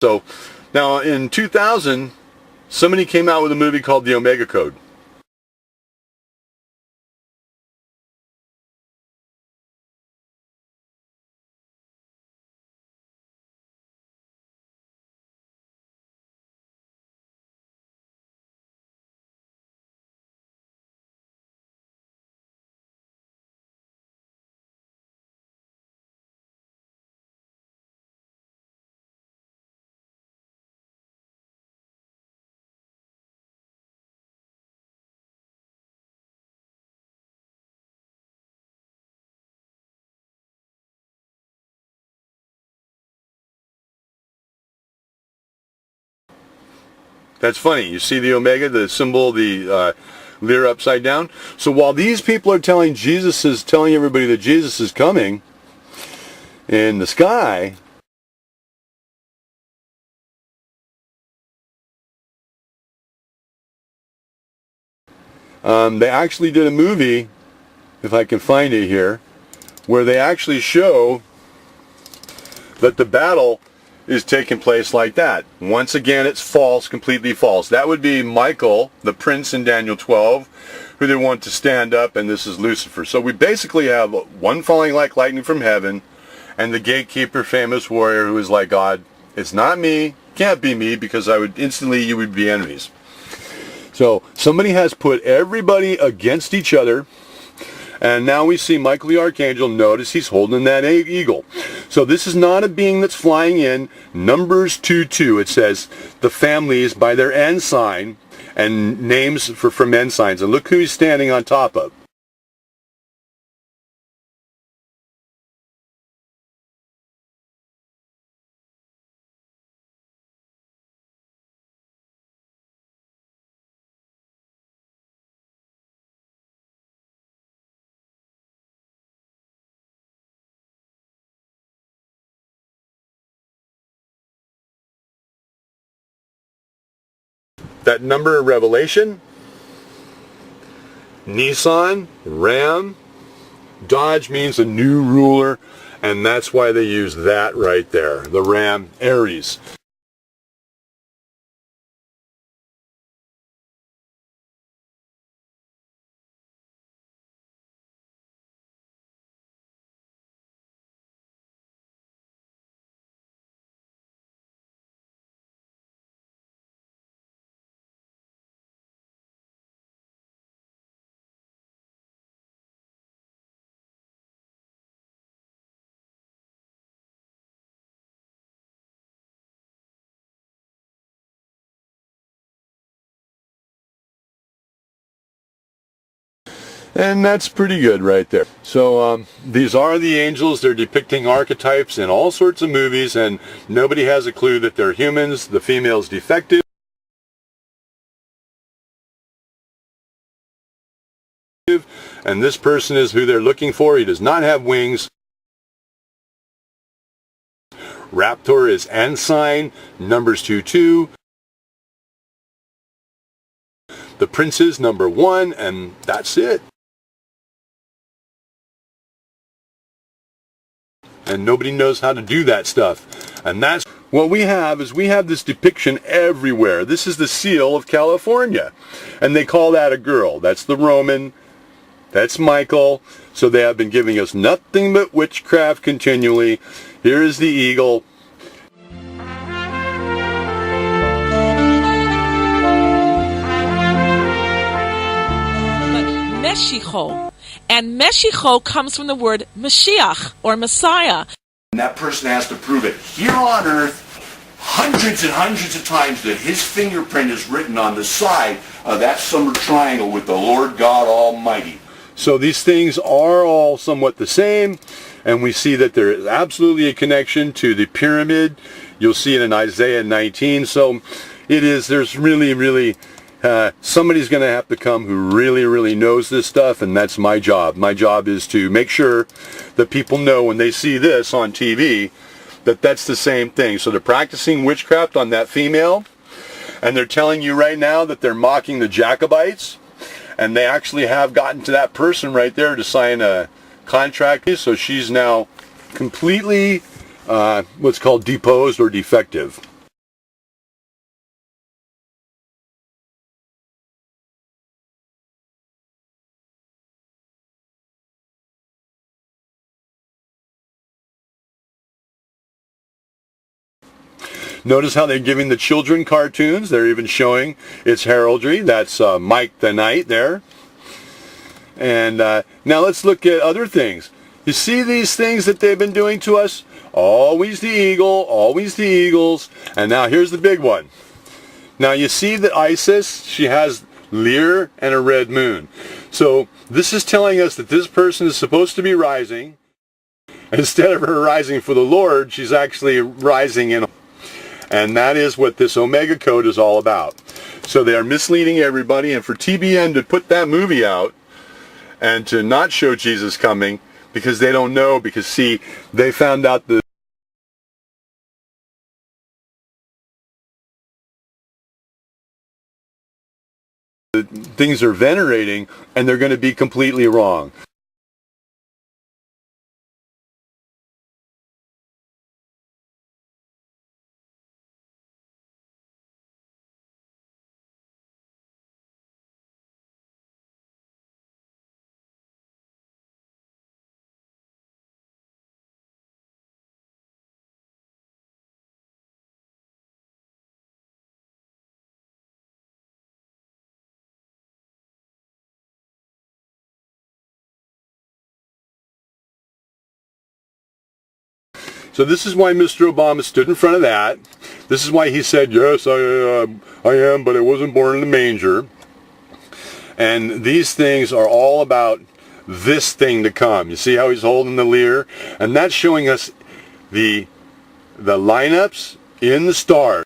So now in 2000, somebody came out with a movie called The Omega Code. That's funny. You see the Omega, the symbol, the leer upside down. So while these people are telling everybody that Jesus is coming in the sky, they actually did a movie, if I can find it here, where they actually show that the battle is taking place like that. Once again, it's false, completely false. That would be Michael, the prince in Daniel 12, who they want to stand up, and this is Lucifer. So we basically have one falling like lightning from heaven, and the gatekeeper, famous warrior, who is like God. It's not me, can't be me, because you would be enemies. So somebody has put everybody against each other, and now we see Michael the Archangel. Notice he's holding that eagle. So this is not a being that's flying in. Numbers 2:2, it says, the families by their ensign, and names from ensigns. And look who he's standing on top of. That number in Revelation, Nissan, Ram, Dodge means a new ruler, and that's why they use that right there, the Ram, Aries. And that's pretty good right there. So these are the angels. They're depicting archetypes in all sorts of movies, and nobody has a clue that they're humans. The female's defective. And this person is who they're looking for. He does not have wings. Raptor is ensign, Numbers 2:2. The prince is number 1, and that's it. And nobody knows how to do that stuff. And that's what we have this depiction everywhere. This is the seal of California. And they call that a girl. That's the Roman. That's Michael. So they have been giving us nothing but witchcraft continually. Here is the eagle. Meshicho. And Meshicho comes from the word Mashiach, or Messiah. And that person has to prove it here on earth hundreds and hundreds of times that his fingerprint is written on the side of that summer triangle with the Lord God Almighty. So these things are all somewhat the same, and we see that there is absolutely a connection to the pyramid. You'll see it in Isaiah 19. So there's really somebody's going to have to come who really knows this stuff, and that's my job. My job is to make sure that people know when they see this on TV that that's the same thing. So they're practicing witchcraft on that female, and they're telling you right now that they're mocking the Jacobites, and they actually have gotten to that person right there to sign a contract. So she's now completely what's called deposed or defective. Notice how they're giving the children cartoons. They're even showing its heraldry. That's Mike the Knight there. And now let's look at other things. You see these things that they've been doing to us? Always the eagle, always the eagles. And now here's the big one. Now you see that Isis, she has Lyr and a red moon. So this is telling us that this person is supposed to be rising. Instead of her rising for the Lord, she's actually rising in. And that is what this Omega Code is all about. So they are misleading everybody, and for TBN to put that movie out and to not show Jesus coming because they don't know, because see, they found out the things are venerating, and they're going to be completely wrong. So this is why Mr. Obama stood in front of that. This is why he said, yes, I am, but I wasn't born in the manger. And these things are all about this thing to come. You see how he's holding the lyre? And that's showing us the lineups in the stars.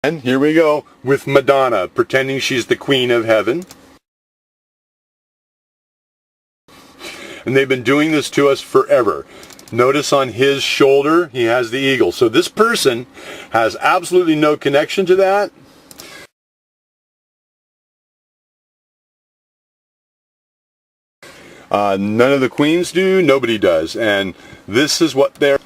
And here we go with Madonna pretending she's the Queen of Heaven. And they've been doing this to us forever. Notice on his shoulder, he has the eagle. So this person has absolutely no connection to that. None of the queens do. Nobody does. And this is what they're...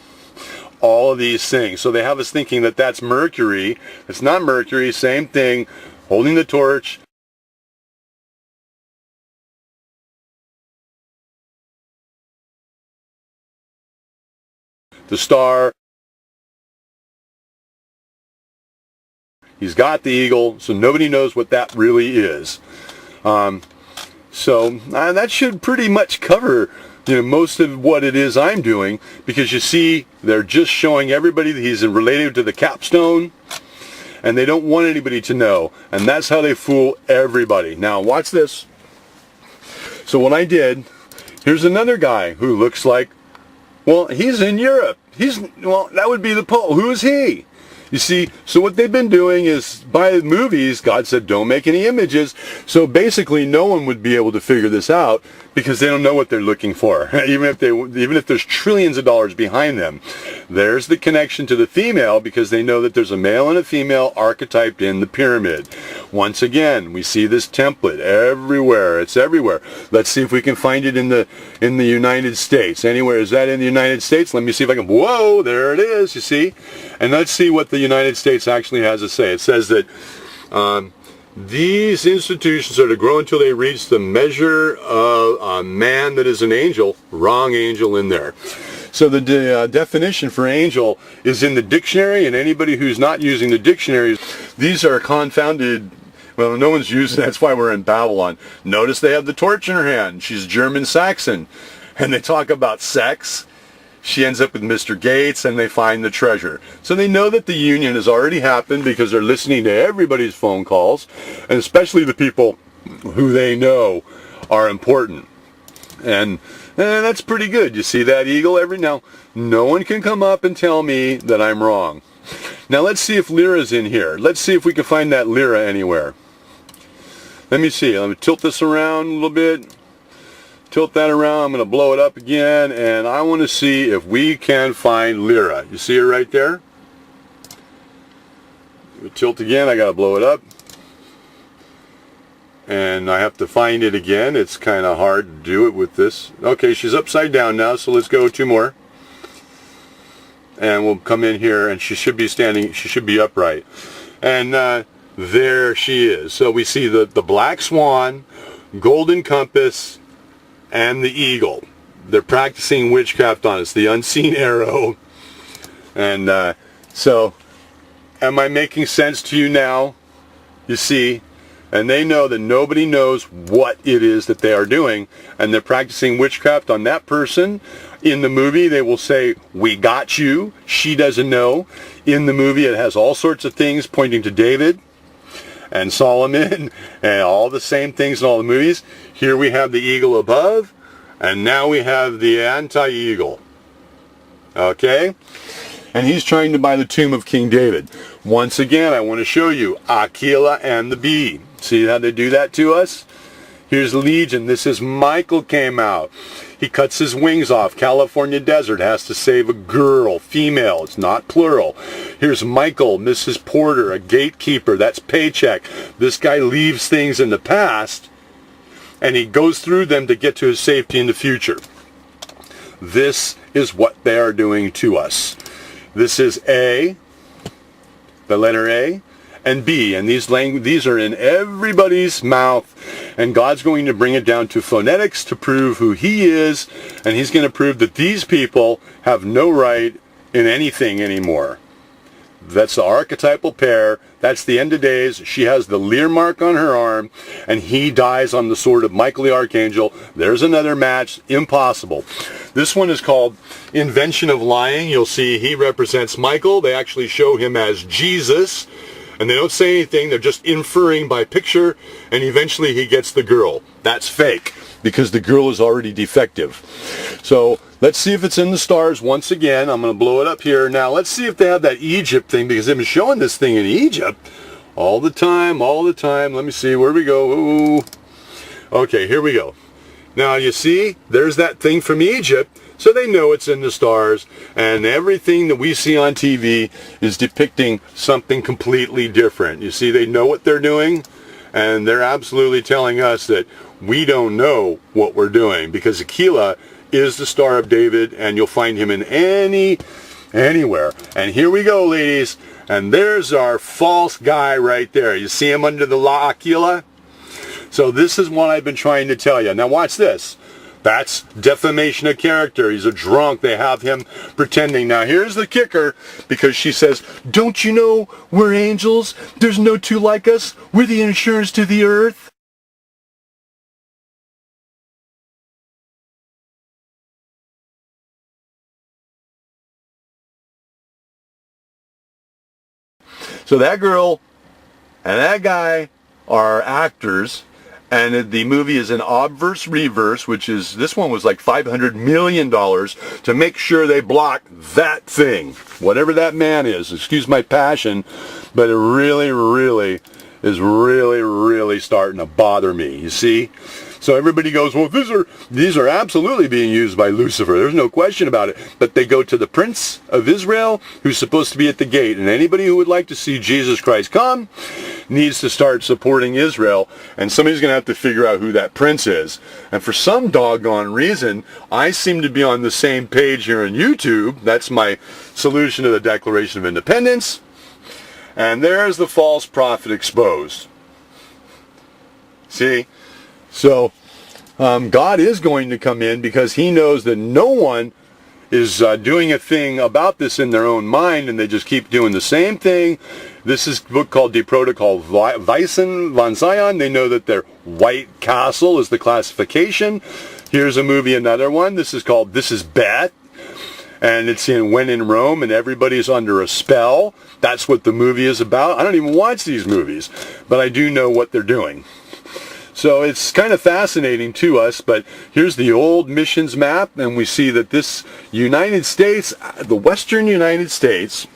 all of these things. So they have us thinking that that's Mercury. It's not Mercury. Same thing. Holding the torch. The star. He's got the eagle, so nobody knows what that really is. So that should pretty much cover most of what it is I'm doing, because you see they're just showing everybody that he's related to the capstone, and they don't want anybody to know, and that's how they fool everybody. Now watch this. So what I did, here's another guy who looks like, well, he's in Europe. Well, that would be the Pope. Who is he? You see, so what they've been doing is, by movies, God said, don't make any images. So basically, no one would be able to figure this out because they don't know what they're looking for. even if there's trillions of dollars behind them. There's the connection to the female because they know that there's a male and a female archetyped in the pyramid. Once again, we see this template everywhere. It's everywhere. Let's see if we can find it in the United States. Anywhere. Is that in the United States? Let me see if I can. Whoa, there it is. You see? And let's see what the United States actually has to say. It says that these institutions are to grow until they reach the measure of a man that is an angel. Wrong angel in there. So the definition for angel is in the dictionary, and anybody who's not using the dictionaries, these are confounded. Well, no one's using. That's why we're in Babylon. Notice they have the torch in her hand. She's German Saxon, and they talk about sex. She ends up with Mr. Gates, and they find the treasure. So they know that the union has already happened because they're listening to everybody's phone calls, and especially the people who they know are important. And that's pretty good. You see that eagle every now? No one can come up and tell me that I'm wrong. Now let's see if Lyra's in here. Let's see if we can find that Lyra anywhere. Let me see. Let me tilt this around a little bit. Tilt that around. I'm going to blow it up again, and I want to see if we can find Lyra. You see her right there? Tilt again. I got to blow it up. And I have to find it again. It's kind of hard to do it with this. Okay, she's upside down now, so let's go 2 more. And we'll come in here, and she should be standing, she should be upright. And there she is. So we see the black swan, golden compass, and the eagle. They're practicing witchcraft on us, the unseen arrow. And so, am I making sense to you now? You see? And they know that nobody knows what it is that they are doing, and they're practicing witchcraft on that person. In the movie, they will say, "We got you." She doesn't know. In the movie, it has all sorts of things pointing to David and Solomon and all the same things in all the movies. Here we have the eagle above, and now we have the anti-eagle. Okay? And he's trying to buy the tomb of King David. Once again, I want to show you Aquila and the bee. See how they do that to us? Here's Legion. This is Michael came out. He cuts his wings off. California desert has to save a girl, female. It's not plural. Here's Michael, Mrs. Porter, a gatekeeper. That's Paycheck. This guy leaves things in the past, and he goes through them to get to his safety in the future. This is what they are doing to us. This is A, the letter A, and B, and these are in everybody's mouth, and God's going to bring it down to phonetics to prove who he is, and he's going to prove that these people have no right in anything anymore. That's the archetypal pair. That's the end of days. She has the Lear mark on her arm, and he dies on the sword of Michael the Archangel. There's another match. Impossible. This one is called Invention of Lying. You'll see he represents Michael. They actually show him as Jesus, and they don't say anything. They're just inferring by picture, and eventually he gets the girl. That's fake, because the girl is already defective. So let's see if it's in the stars once again. I'm going to blow it up here. Now let's see if they have that Egypt thing, because they've been showing this thing in Egypt all the time, all the time. Let me see. Where we go? Ooh. Okay, here we go. Now you see, there's that thing from Egypt. So they know it's in the stars, and everything that we see on TV is depicting something completely different. You see, they know what they're doing, and they're absolutely telling us that we don't know what we're doing, because Aquila is the Star of David, and you'll find him in anywhere. And here we go, ladies, and there's our false guy right there. You see him under the La Aquila? So this is what I've been trying to tell you. Now watch this. That's defamation of character. He's a drunk. They have him pretending. Now here's the kicker, because she says, "Don't you know we're angels? There's no two like us. We're the insurance to the earth." So that girl and that guy are actors. And the movie is an obverse reverse, which is, this one was like $500 million to make sure they block that thing. Whatever that man is, excuse my passion, but it really, really is really starting to bother me, you see? So everybody goes, well, these are absolutely being used by Lucifer. There's no question about it. But they go to the Prince of Israel, who's supposed to be at the gate. And anybody who would like to see Jesus Christ come needs to start supporting Israel. And somebody's going to have to figure out who that prince is. And for some doggone reason, I seem to be on the same page here on YouTube. That's my solution to the Declaration of Independence. And there's the false prophet exposed. See? So God is going to come in, because he knows that no one is doing a thing about this in their own mind, and they just keep doing the same thing. This is a book called Die Protocol Weissen von Zion. They know that their White Castle is the classification. Here's a movie, another one. This is called This Is Beth. And it's in When in Rome, and everybody's under a spell. That's what the movie is about. I don't even watch these movies, but I do know what they're doing. So it's kind of fascinating to us, but here's the old missions map, and we see that this United States, the Western United States,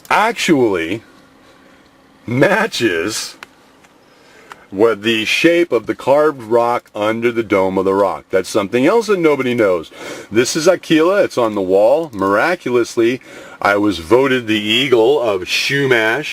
actually matches with the shape of the carved rock under the dome of the rock. That's something else that nobody knows. This is Aquila. It's on the wall. Miraculously, I was voted the Eagle of Shumash.